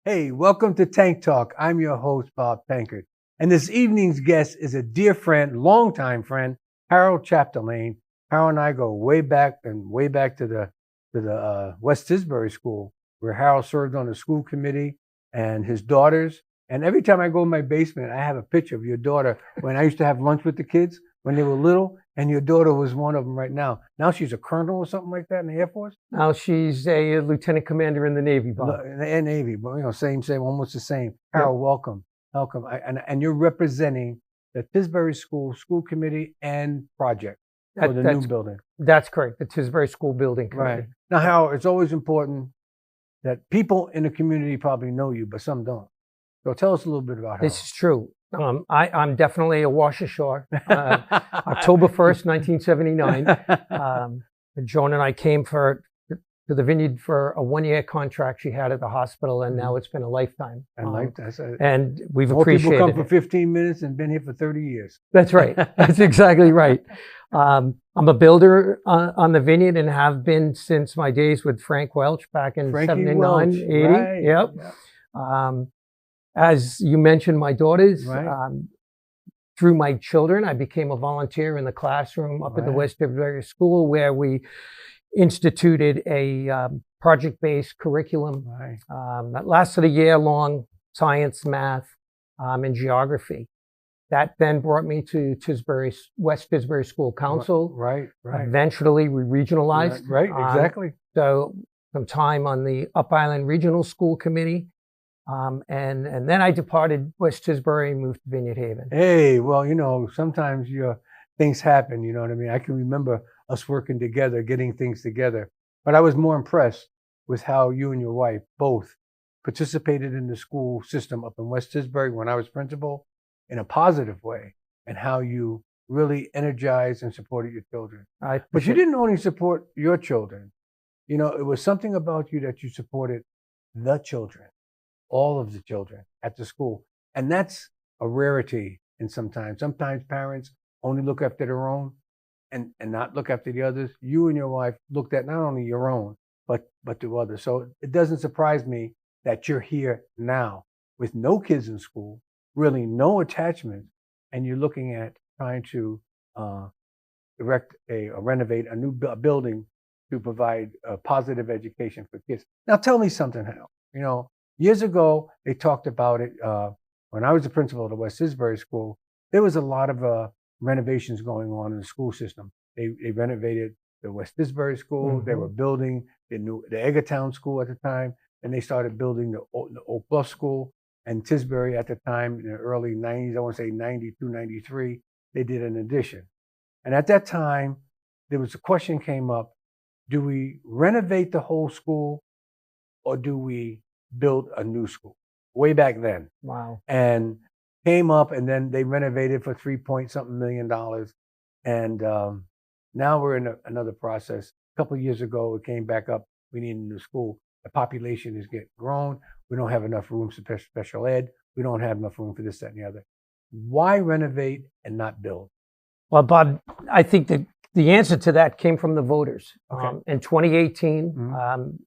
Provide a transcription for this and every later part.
Hey, welcome to Tank Talk. I'm your host, Bob Tankard. And this evening's guest is a dear friend, longtime friend, Harold Chapdelaine. Harold and I go way back to the West Tisbury School, where Harold served on the school committee and his daughters. And every time I go in my basement, I have a picture of your daughter when I used to have lunch with the kids when they were little, and your daughter was one of them right now. Now she's a colonel or something like that in the Air Force. Now she's a lieutenant commander in the Navy, Bob. And Navy, but same, almost the same. Yep. Harold, welcome. And you're representing the Tisbury School Committee and project for the new building. That's correct, the Tisbury School Building Committee. Right. Now, Harold, it's always important that people in the community probably know you, but some don't. So tell us a little bit about Harold. This is true. I'm definitely a wash ashore. October 1st, 1979. Joan and I came to the Vineyard for a one-year contract she had at the hospital, and now it's been a lifetime. And we've appreciated it. More people come for 15 minutes and been here for 30 years. That's right. That's exactly right. I'm a builder on the Vineyard and have been since my days with Frank Welch back in 79, 80. Right. Yep. As you mentioned, my daughters, through my children, I became a volunteer in the classroom up at the West Tisbury School, where we instituted a project-based curriculum that lasted a year long, science, math, and geography. That then brought me to West Tisbury School Council. Right. Eventually, we regionalized. Right, exactly. So some time on the Up Island Regional School Committee. And then I departed West Tisbury and moved to Vineyard Haven. Hey, well, sometimes things happen, you know what I mean? I can remember us working together, getting things together. But I was more impressed with how you and your wife both participated in the school system up in West Tisbury when I was principal in a positive way, and how you really energized and supported your children. But you didn't only support your children. It was something about you that you supported the children. All of the children at the school. And that's a rarity. And sometimes parents only look after their own and not look after the others. You and your wife looked at not only your own, but to others. So it doesn't surprise me that you're here now with no kids in school, really no attachment, and you're looking at trying to renovate a new building to provide a positive education for kids. Now tell me something, Hal. Years ago, they talked about it. When I was the principal of the West Tisbury School, there was a lot of renovations going on in the school system. They renovated the West Tisbury School. They were building the Eggertown School at the time, and they started building the Oak Bluff School. And Tisbury at the time, in the early 90s, I want to say 92, 93, they did an addition. And at that time, there was a question came up, do we renovate the whole school, or do we build a new school? Way back then. Wow. And came up, and then they renovated for $3-point-something million. And now we're in another process. A couple of years ago, it came back up. We need a new school. The population is getting grown. We don't have enough room for special ed. We don't have enough room for this, that, and the other. Why renovate and not build? Well, Bob, I think that the answer to that came from the voters. In 2018,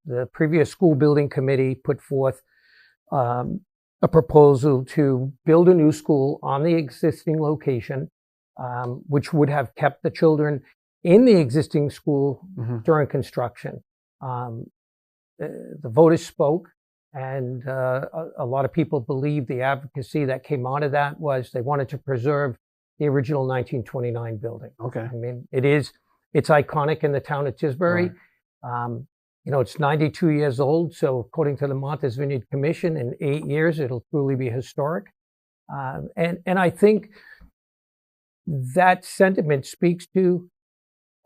the previous school building committee put forth a proposal to build a new school on the existing location, which would have kept the children in the existing school during construction. The voters spoke, and a lot of people believe the advocacy that came out of that was they wanted to preserve the original 1929 building. I mean, it's iconic in the town of Tisbury. It's 92 years old. So according to the Martha's Vineyard Commission, in 8 years, it'll truly be historic. And I think that sentiment speaks to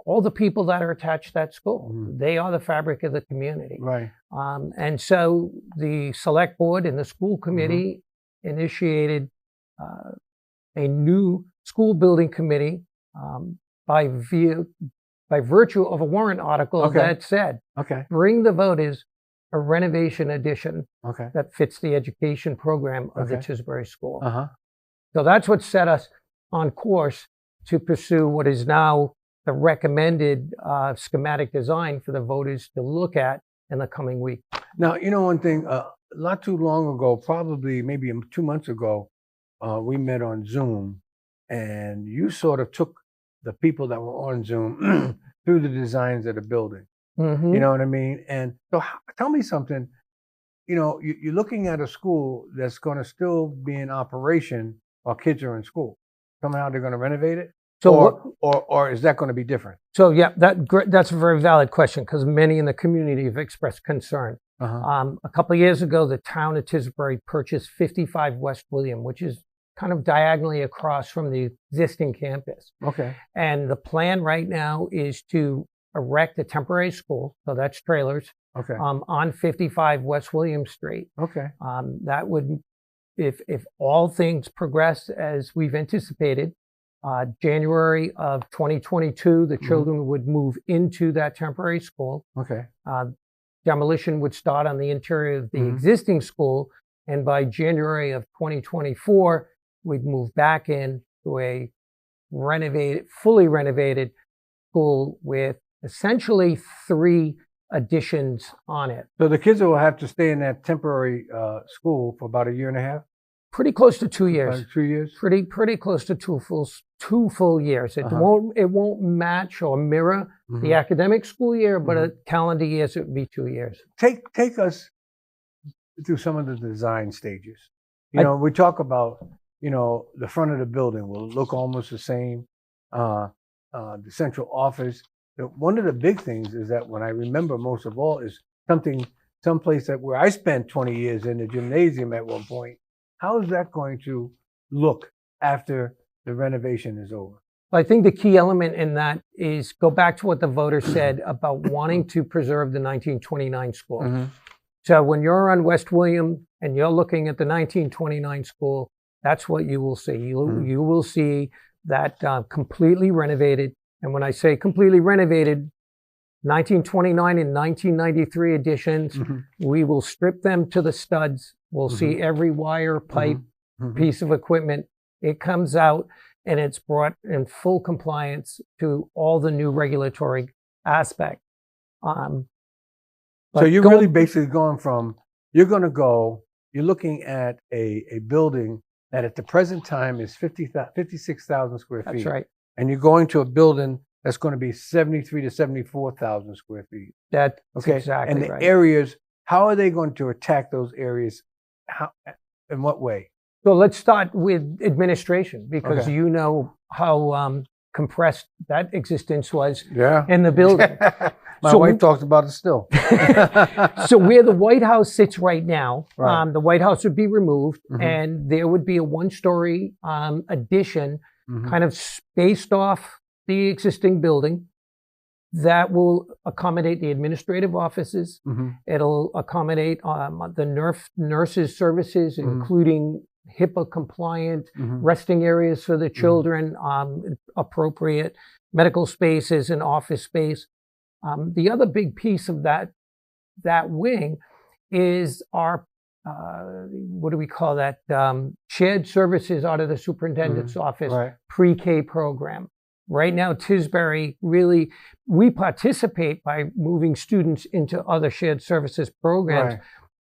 all the people that are attached to that school. They are the fabric of the community. And so the select board and the school committee initiated a new school building committee by virtue of a warrant article that said, bring the voters a renovation addition that fits the education program of the Tisbury School. So that's what set us on course to pursue what is now the recommended schematic design for the voters to look at in the coming week. Now, one thing, not too long ago, probably maybe 2 months ago, we met on Zoom, and you sort of took the people that were on Zoom through the designs of the building. You know what I mean? And so, tell me something. You're looking at a school that's going to still be in operation while kids are in school. Somehow they're going to renovate it, or is that going to be different? So yeah, that's a very valid question, because many in the community have expressed concern. A couple of years ago, the town of Tisbury purchased 55 West William, which is kind of diagonally across from the existing campus. Okay. And the plan right now is to erect a temporary school, so that's trailers, Okay. on 55 West William Street. Okay. That would, if all things progress as we've anticipated, January of 2022, the children would move into that temporary school. Okay. Demolition would start on the interior of the existing school, and by January of 2024, we'd move back in to a fully renovated school with essentially 3 additions on it. So the kids will have to stay in that temporary school for about a year and a half? Pretty close to 2 years. About 2 years? Pretty close to two full years. It won't match or mirror the academic school year, but a calendar years, it would be 2 years. Take us through some of the design stages. We talk about, the front of the building will look almost the same. The central office. One of the big things is that when I remember most of all is someplace where I spent 20 years in the gymnasium at one point. How is that going to look after the renovation is over? I think the key element in that is go back to what the voters said about wanting to preserve the 1929 school. So when you're on West William and you're looking at the 1929 school, that's what you will see. You will see that completely renovated. And when I say completely renovated, 1929 and 1993 additions, we will strip them to the studs. We'll see every wire, pipe, piece of equipment. It comes out and it's brought in full compliance to all the new regulatory aspects. So you're really basically going from, you're looking at a building that at the present time is 56,000 square feet. That's right. And you're going to a building that's going to be 73 to 74,000 square feet. That's exactly right. And the areas, how are they going to attack those areas? In what way? So let's start with administration, because you know how compressed that existence was in the building. My wife talks about it still. So where the White House sits right now, the White House would be removed, and there would be a 1-story addition kind of spaced off the existing building that will accommodate the administrative offices. It'll accommodate the nurses' services, including HIPAA compliant resting areas for the children, appropriate medical spaces and office space. The other big piece of that wing is our what do we call that? Shared services out of the superintendent's office, pre-K program. Right now, Tisbury we participate by moving students into other shared services programs,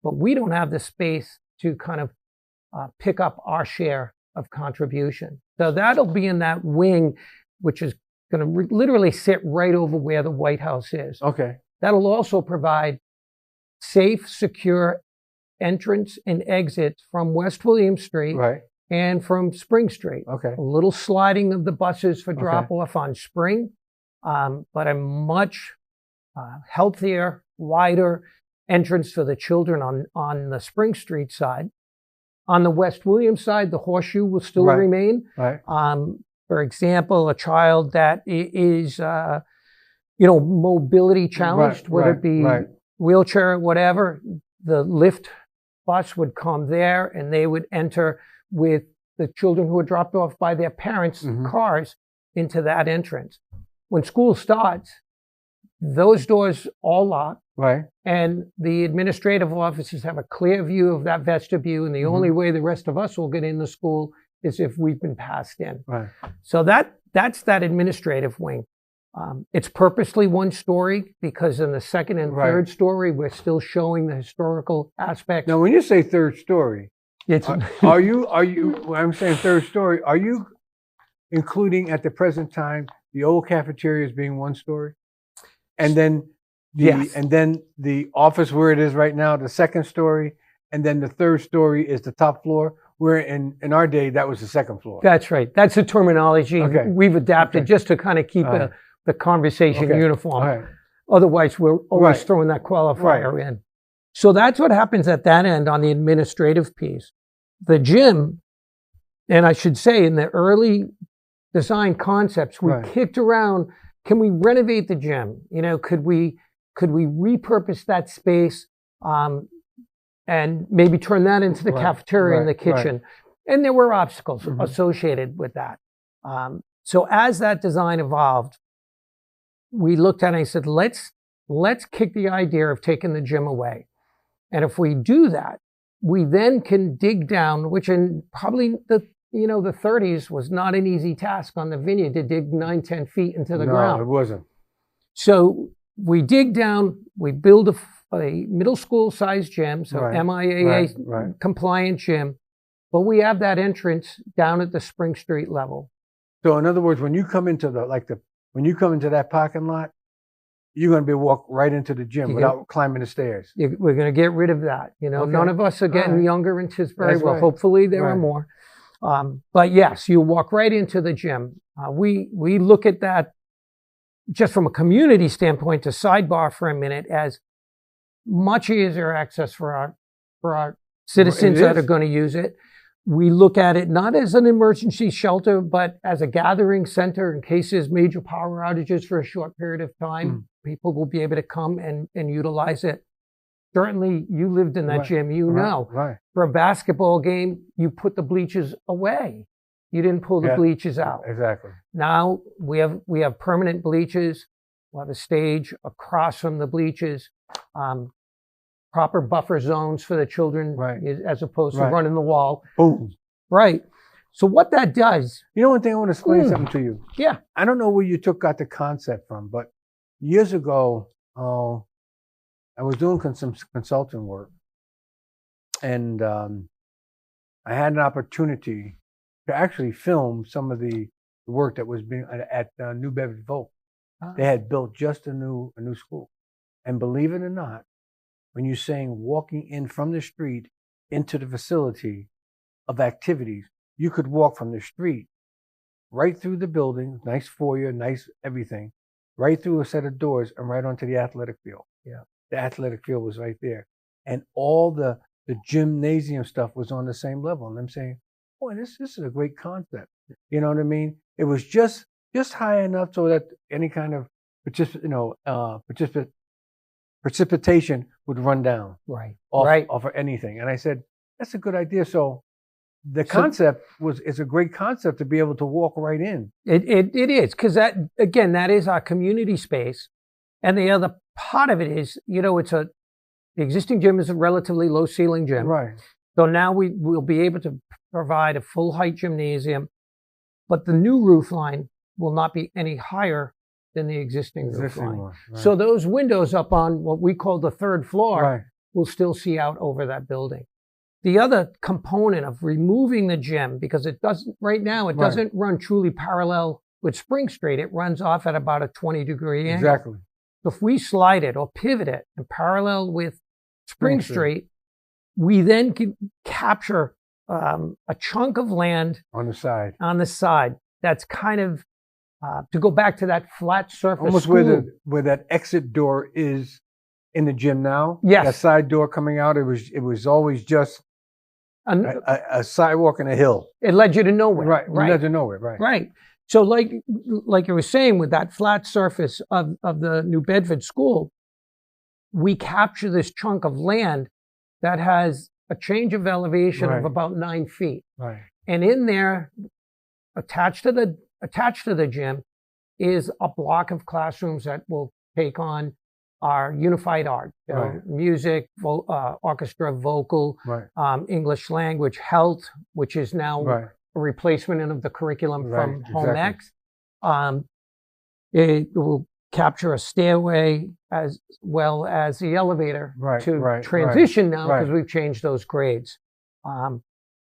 but we don't have the space to kind of pick up our share of contribution. So that'll be in that wing, which is going to literally sit right over where the White House is. Okay. That'll also provide safe, secure entrance and exits from West William Street and from Spring Street. Okay. A little sliding of the buses for drop off on Spring, but a much healthier, wider entrance for the children on the Spring Street side. On the West William side, the horseshoe will still remain. For example, a child that is, mobility challenged, whether it be wheelchair or whatever, the lift bus would come there and they would enter with the children who were dropped off by their parents' cars into that entrance. When school starts, those doors all lock. And the administrative offices have a clear view of that vestibule, and the only way the rest of us will get in the school is if we've been passed in. So that's that administrative wing. It's purposely one story because in the second and Right. third story, we're still showing the historical aspects. Now, when you say third story, It's are you, when I'm saying third story, are you including at the present time the old cafeteria as being one story? And then Yes. and then the office where it is right now, the second story, and then the third story is the top floor, where in our day that was the second floor. That's right. That's the terminology Okay. we've adapted Okay. just to kind of keep All right. the conversation Okay. uniform. All right. Otherwise, we're always Right. throwing that qualifier in. So that's what happens at that end on the administrative piece. The gym, and I should say in the early design concepts, we Right. kicked around, can we renovate the gym? Could we repurpose that space and maybe turn that into the Right. cafeteria and the Right. Right. kitchen? And there were obstacles Mhm. associated with that. So as that design evolved, we looked at it and I said, let's kick the idea of taking the gym away. And if we do that, we then can dig down, which in probably the 30s was not an easy task on the vineyard to dig 9-10 feet into the ground. No, it wasn't. So we dig down, we build a middle school sized gym, so Right. MIAA Right. compliant gym, but we have that entrance down at the Spring Street level. So in other words, when you come into when you come into that parking lot, you're going to be walk right into the gym without climbing the stairs. We're going to get rid of that. Okay. None of us are getting right. younger in Tisbury. That's Well, right. hopefully there are Right. more. But yes, you walk right into the gym. We look at that just from a community standpoint, to sidebar for a minute, as much easier access for our citizens that are going to use it. We look at it not as an emergency shelter, but as a gathering center in case there's major power outages for a short period of time. People will be able to come and utilize it. Certainly, you lived in that Right. gym, know. Right. For a basketball game, you put the bleachers away. You didn't pull the Yeah. bleachers out. Exactly. Now we have permanent bleachers. We'll have a stage across from the bleachers, proper buffer zones for the children, Right. as opposed to Right. running the wall. Boom. Right. So what that does, One thing I want to explain something to you. yeah, I don't know where you got the concept from, but years ago, I was doing some consulting work, and I had an opportunity to actually film some of the work that was being at New Bedford Folk. They had built just a new school, and believe it or not, when you're saying walking in from the street into the facility of activities, you could walk from the street right through the building, nice foyer, nice everything, right through a set of doors and right onto the athletic field. Yeah. The athletic field was right there. And all the gymnasium stuff was on the same level. And I'm saying, boy, this is a great concept. You know what I mean? It was just high enough so that any kind of precipitation would run down right, off of anything. And I said, that's a good idea. So the concept is a great concept to be able to walk right in. It is, because that is our community space. And the other part of it is, the existing gym is a relatively low ceiling gym. Right. So now we will be able to provide a full height gymnasium, but the new roof line will not be any higher than the existing roof line. One, right. So those windows up on what we call the third floor will still see out over that building. The other component of removing the gym, because it doesn't run truly parallel with Spring Street. It runs off at about a 20-degree angle. Exactly. So if we slide it or pivot it and parallel with Spring Street, we then can capture a chunk of land on the side. That's kind of to go back to that flat surface. Almost where that exit door is in the gym now. Yes. That side door coming out, it was always just a sidewalk and a hill. It led you to nowhere. Right. It led to nowhere. Right. Right. So like you were saying, with that flat surface of the New Bedford School, we capture this chunk of land that has a change of elevation of about 9 feet. Right. And in there, attached to the gym, is a block of classrooms that will take on our unified art, music, orchestra, vocal, English language, health, which is now a replacement of the curriculum from Home Ec. It will capture a stairway as well as the elevator to transition now because we've changed those grades.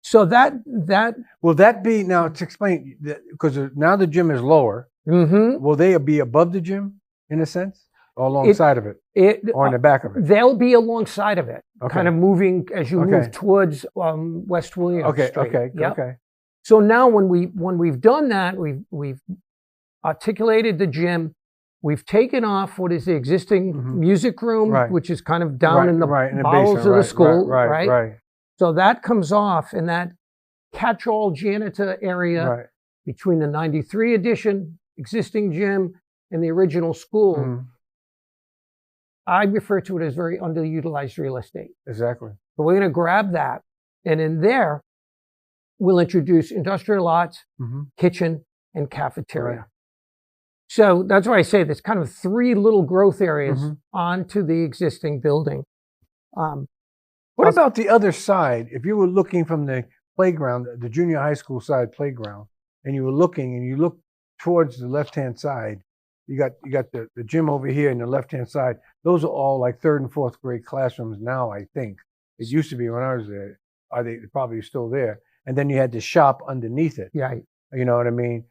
So that will that be now to explain because now the gym is lower. Will they be above the gym in a sense, or alongside of it, or in the back of it? They'll be alongside of it, kind of moving as you move towards West William Street. Okay. So now when we've done that, we've articulated the gym. We've taken off what is the existing music room, which is kind of down in the bowels of the school, right? So that comes off, and that catch-all janitor area between the 93 edition, existing gym, and the original school, I refer to it as very underutilized real estate. Exactly. So we're going to grab that, and in there, we'll introduce industrial arts, kitchen, and cafeteria. So that's why I say there's kind of 3 little growth areas onto the existing building. What about the other side? If you were looking from the playground, the junior high school side playground, and you were looking and you look towards the left-hand side, you got the gym over here in the left-hand side. Those are all like 3rd and 4th grade classrooms now, I think. It used to be when I was there. Are they probably still there? And then you had the shop underneath it. Yeah. You know what I mean?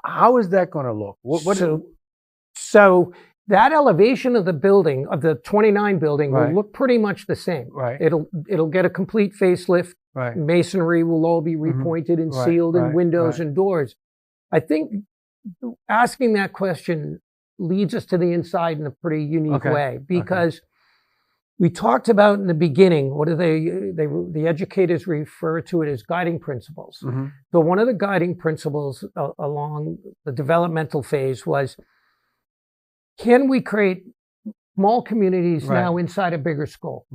How is that going to look? So that elevation of the building, of the 29 building, will look pretty much the same. It'll get a complete facelift. Masonry will all be repointed and sealed, and windows and doors. I think asking that question leads us to the inside in a pretty unique way, because we talked about in the beginning, what do the educators refer to it as guiding principles. So one of the guiding principles along the developmental phase was, can we create small communities now inside a bigger school?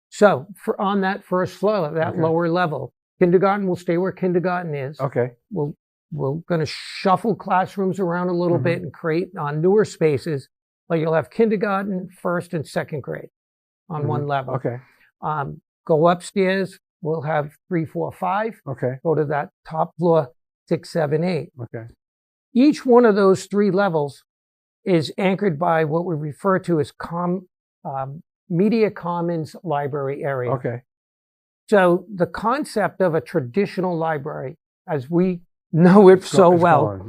So on that first floor, that lower level, kindergarten will stay where kindergarten is. We're going to shuffle classrooms around a little bit and create on newer spaces, like you'll have kindergarten, 1st and 2nd grade on one level. Go upstairs, we'll have 3, 4, 5. Go to that top floor, 6, 7, 8. Each one of those 3 levels is anchored by what we refer to as media commons library area. So the concept of a traditional library, as we know it so well,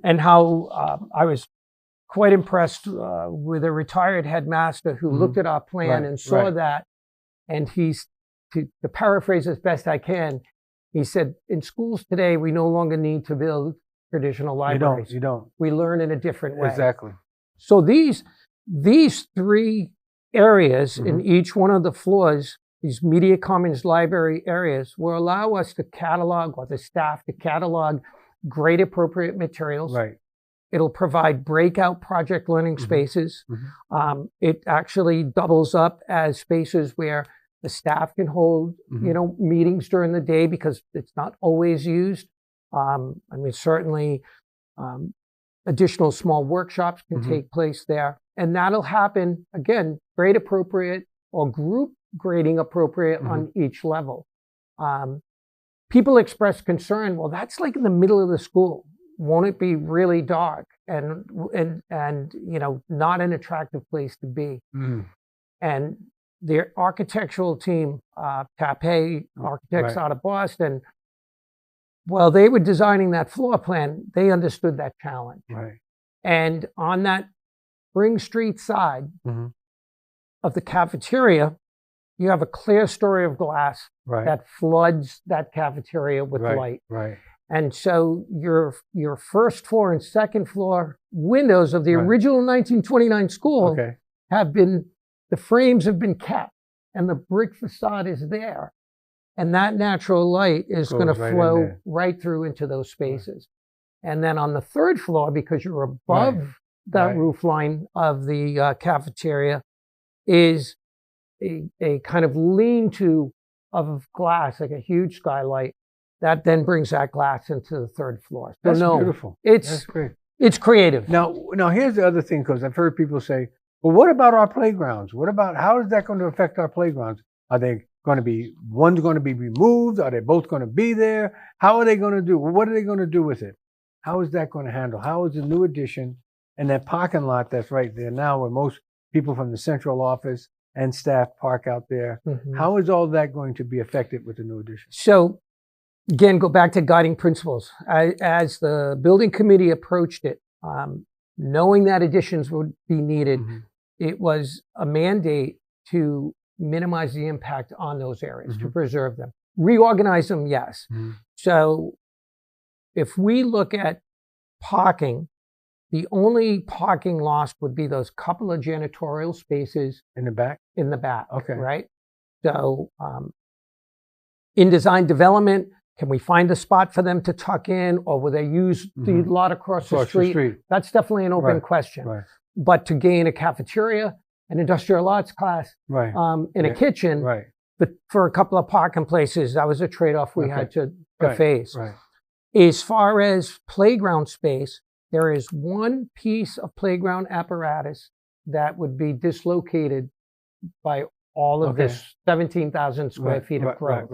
and how I was quite impressed with a retired headmaster who looked at our plan and saw that, and to paraphrase as best I can, he said, in schools today, we no longer need to build traditional libraries. You don't. We learn in a different way. Exactly. So these 3 areas in each one of the floors, these media commons library areas, will allow us to catalog, or the staff to catalog, grade appropriate materials. It'll provide breakout project learning spaces. It actually doubles up as spaces where the staff can hold, meetings during the day, because it's not always used. I mean, certainly additional small workshops can take place there. And that'll happen, again, grade appropriate or group grading appropriate on each level. People express concern, well, that's like in the middle of the school. Won't it be really dark and not an attractive place to be? And the architectural team, Tape Architects out of Boston, well, they were designing that floor plan. They understood that challenge. And on that Spring Street side of the cafeteria, you have a clear story of glass that floods that cafeteria with light. And so your 1st floor and 2nd floor windows of the original 1929 school have been, the frames have been kept, and the brick facade is there. And that natural light is going to flow right through into those spaces. And then on the 3rd floor, because you're above that roof line of the cafeteria, is a kind of lean-to of glass, like a huge skylight, that then brings that glass into the 3rd floor. So That's beautiful. That's great. It's creative. Now here's the other thing, because I've heard people say, well, what about our playgrounds? How is that going to affect our playgrounds? Are they going to be, one's going to be removed? Are they both going to be there? How are they going to do? What are they going to do with it? How is that going to handle? How is the new addition and that parking lot that's right there now, where most people from the central office and staff park out there? How is all that going to be affected with the new addition? So again, go back to guiding principles. As the building committee approached it, knowing that additions would be needed, it was a mandate to minimize the impact on those areas, to preserve them. Reorganize them, yes. So if we look at parking, the only parking lost would be those couple of janitorial spaces in the back. Okay. Right. So in design development, can we find a spot for them to tuck in, or will they use the lot across the street? That's definitely an open question. Right. But to gain a cafeteria, an industrial arts class, in a kitchen, but for a couple of parking places, that was a trade-off we had to face. As far as playground space, there is one piece of playground apparatus that would be dislocated by all of this 17,000 square feet of growth.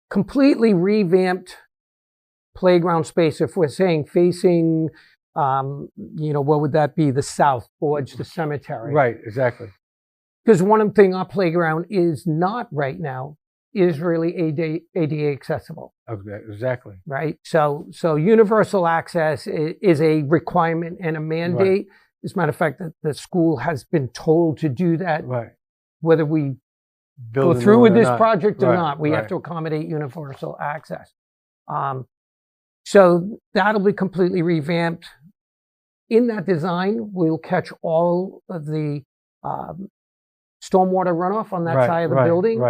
Completely revamped playground space. If we're saying facing, what would that be? The south towards the cemetery. Right, exactly. Because one thing our playground is not right now is really ADA accessible. Exactly. Right. So universal access is a requirement and a mandate. As a matter of fact, the school has been told to do that. Whether we go through with this project or not, we have to accommodate universal access. So that'll be completely revamped. In that design, we'll catch all of the stormwater runoff on that side of the building.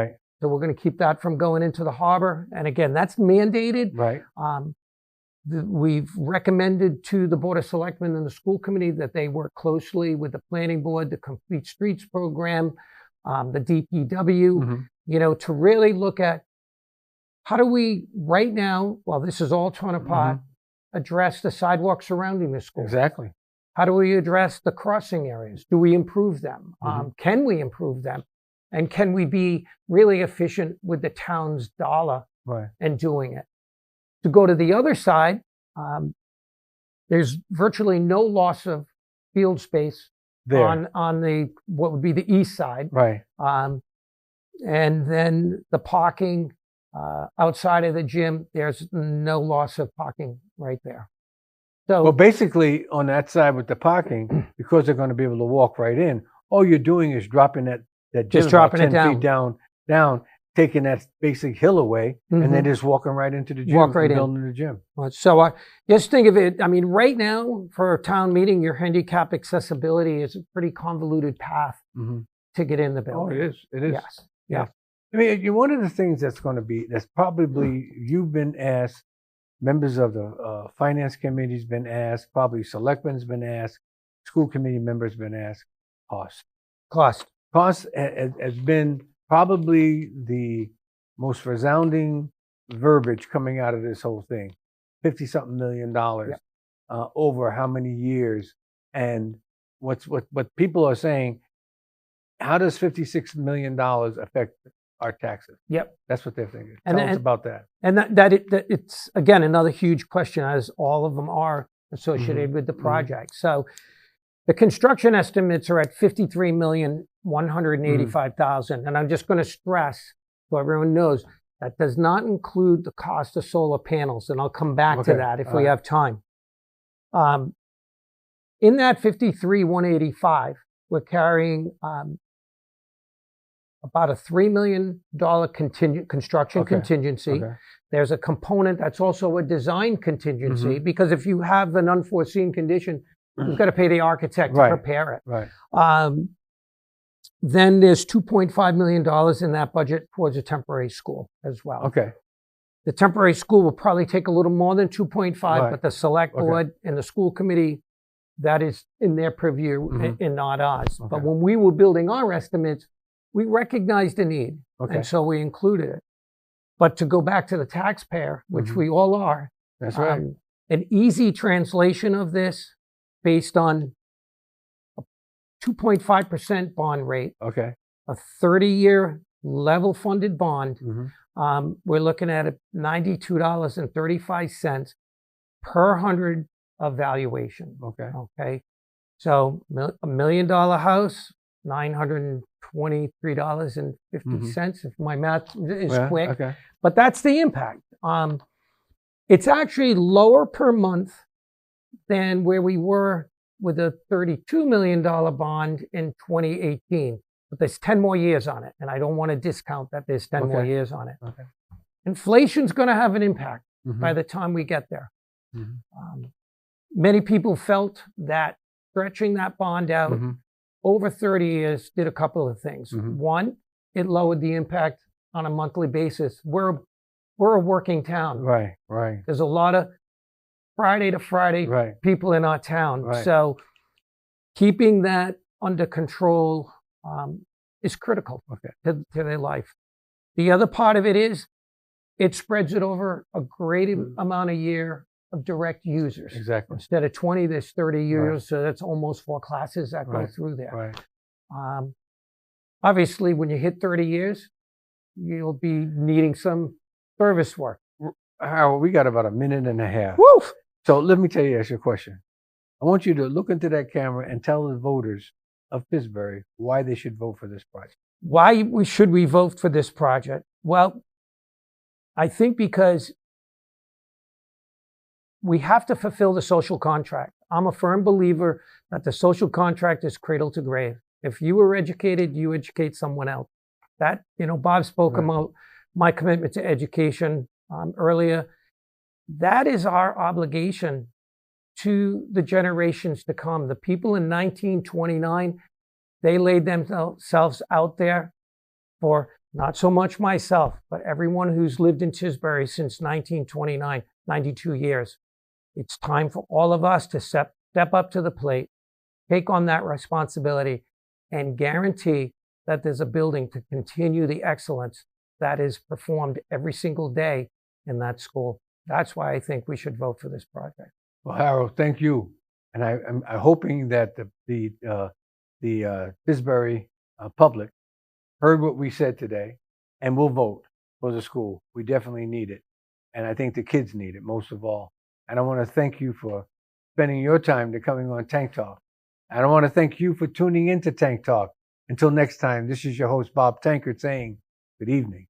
So we're going to keep that from going into the harbor. And again, that's mandated. We've recommended to the Board of Selectmen and the school committee that they work closely with the planning board, the Complete Streets program, the DPW, to really look at how do we right now, while this is all torn apart, address the sidewalks surrounding the school. Exactly. How do we address the crossing areas? Do we improve them? Can we improve them? And can we be really efficient with the town's dollar and doing it? To go to the other side, there's virtually no loss of field space on the what would be the east side. And then the parking outside of the gym, there's no loss of parking right there. So, well, basically on that side with the parking, because they're going to be able to walk right in, all you're doing is dropping that gym just dropping about 10 it down. feet down, taking that basic hill away, and then just walking right into the gym, building the gym. So just think of it. I mean, right now for a town meeting, your handicap accessibility is a pretty convoluted path to get in the building. Oh, it is. It is. Yes. Yeah. I mean, one of the things that's probably you've been asked, members of the finance committee's been asked, probably selectmen's been asked, school committee members been asked, cost has been probably the most resounding verbiage coming out of this whole thing. $50-something million over how many years? And what people are saying, how does $56 million affect our taxes? That's what they're thinking. Tell us about that. And that it's, again, another huge question, as all of them are associated with the project. So the construction estimates are at $53,185,000. And I'm just going to stress, so everyone knows, that does not include the cost of solar panels. And I'll come back to that if we have time. In that $53,185, we're carrying about a $3 million construction contingency. There's a component that's also a design contingency, because if you have an unforeseen condition, you've got to pay the architect to prepare it. Then there's $2.5 million in that budget towards a temporary school as well. The temporary school will probably take a little more than 2.5, but the select board and the school committee, that is in their purview and not ours. But when we were building our estimates, we recognized the need, and so we included it. But to go back to the taxpayer, which we all are, that's right. An easy translation of this, based on a 2.5% bond rate, a 30-year level funded bond, we're looking at $92.35 per 100 of valuation. Okay. Okay. So $1 million house, $923.50, if my math is Yeah, quick. okay. But that's the impact. It's actually lower per month than where we were with a $32 million bond in 2018. But there's 10 more years on it. And I don't want to discount that there's 10 more Okay. years on it. Okay. Inflation's going to have an impact Mhm. by the time we get there. Mhm. Many people felt that stretching that bond out Mhm. over 30 years did a couple of things. Mhm. One, it lowered the impact on a monthly basis. We're a working town. Right, right, There's a lot of Friday to Friday right, people in our town. right. So keeping that under control is critical Okay. to their life. The other part of it is it spreads it over a great amount of year of direct users. Exactly. Instead of 20, there's 30 Right. users, so that's almost 4 classes that go Right, through there. Right. Obviously, when you hit 30 years, you'll be needing some service work. Harold, we got about a minute and a half. Woo! So let me tell you, ask you a question. I want you to look into that camera and tell the voters of Tisbury why they should vote for this project. Why should we vote for this project? Well, I think because we have to fulfill the social contract. I'm a firm believer that the social contract is cradle to grave. If you were educated, you educate someone else. That, Bob spoke Right. about my commitment to education earlier. That is our obligation to the generations to come. The people in 1929, they laid themselves out there for not so much myself, but everyone who's lived in Tisbury since 1929, 92 years. It's time for all of us to step up to the plate, take on that responsibility, and guarantee that there's a building to continue the excellence that is performed every single day in that school. That's why I think we should vote for this project. Well, Harold, thank you. And I'm hoping that the Tisbury public heard what we said today and will vote for the school. We definitely need it. And I think the kids need it most of all. And I want to thank you for spending your time to coming on Tank Talk. And I want to thank you for tuning into Tank Talk. Until next time, this is your host, Bob Tankard, saying good evening.